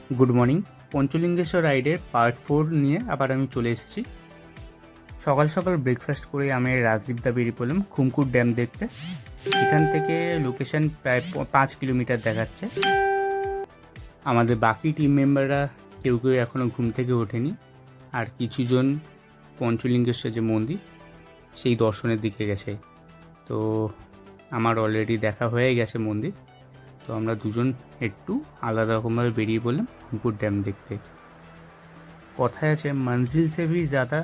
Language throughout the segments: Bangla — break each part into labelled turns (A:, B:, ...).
A: Good morning. পঞ্চলিঙ্গেশ্বর রাইডের পার্ট 4 নিয়ে আবার আমি চলে এসেছি। সকাল সকাল ব্রেকফাস্ট করে আমি রাজদীপদা বেরিয়ে পড়লাম খুমকুট ড্যাম দেখতে। এখান থেকে লোকেশন প্রায় 5 কিলোমিটার দেখাচ্ছে। আমাদের বাকি টিম মেম্বাররা কেউ কেউ এখনও ঘুম থেকে ওঠেনি, আর কিছুজন পঞ্চলিঙ্গেশ্বর যে মন্দির সেই দর্শনের দিকে গেছে। তো আমার অলরেডি দেখা হয়ে গেছে মন্দির, তো আমরা দুজন একটু আলাদা রকমভাবে বেরিয়ে পড়লাম খুমকুট ড্যাম দেখতে। কথায় আছে মঞ্জিল সে ভি ज़्यादा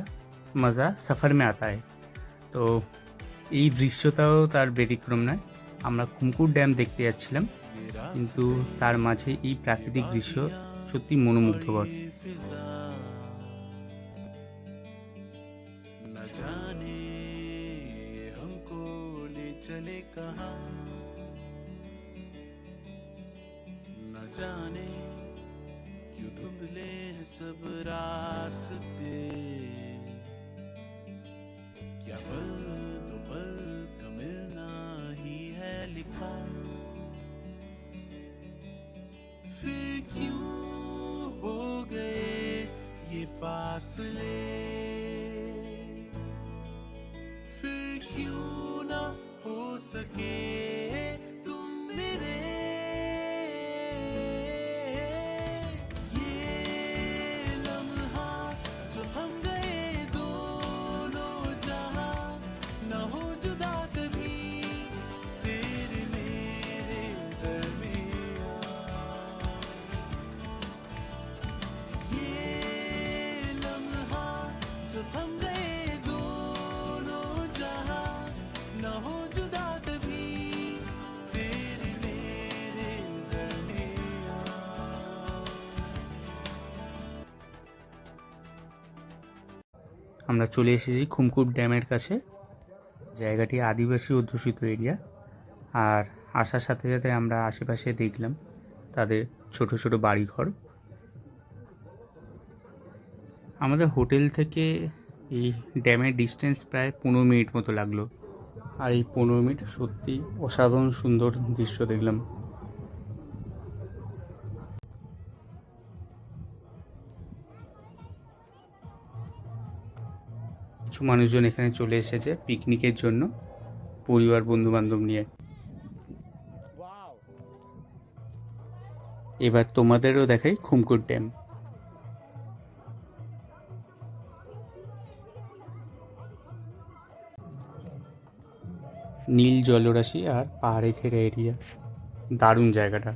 A: মজা সফর মে আতা হ্যায়। তো এই দৃশ্যটাও তার ব্যতিক্রম নয়। আমরা খুমকুট ড্যাম দেখতে যাচ্ছিলাম, কিন্তু তার মাঝে এই প্রাকৃতিক দৃশ্য সত্যি মনোমুগ্ধকর।
B: क्यों धुंधले हैं सब रास्ते, क्या पल दो पल का मिलना ही है लिखा, फिर क्यों हो गए ये फासले, फिर क्यों ना हो सके तुम मेरे।
A: আমরা চলে এসেছি খুমকুট ড্যামের কাছে। জায়গাটি আদিবাসী অধ্যুষিত এরিয়া, আর আসার সাথে সাথে আমরা আশেপাশে দেখলাম তাদের ছোট ছোট বাড়িঘর। আমাদের হোটেল থেকে এই ড্যামের ডিস্টেন্স প্রায় 15 মিনিট মতো লাগলো, আর এই 15 মিনিট সত্যি অসাধারণ সুন্দর দৃশ্য দেখলাম। কিছু মানুষজন এখানে চলে এসেছে পিকনিকের জন্য, পরিবার বন্ধু বান্ধব নিয়ে। এবার তোমাদেরও দেখাই খুমকুট ড্যাম। নীল জলরাশি আর পাহাড়ে ঘেরা এরিয়া, দারুণ জায়গাটা।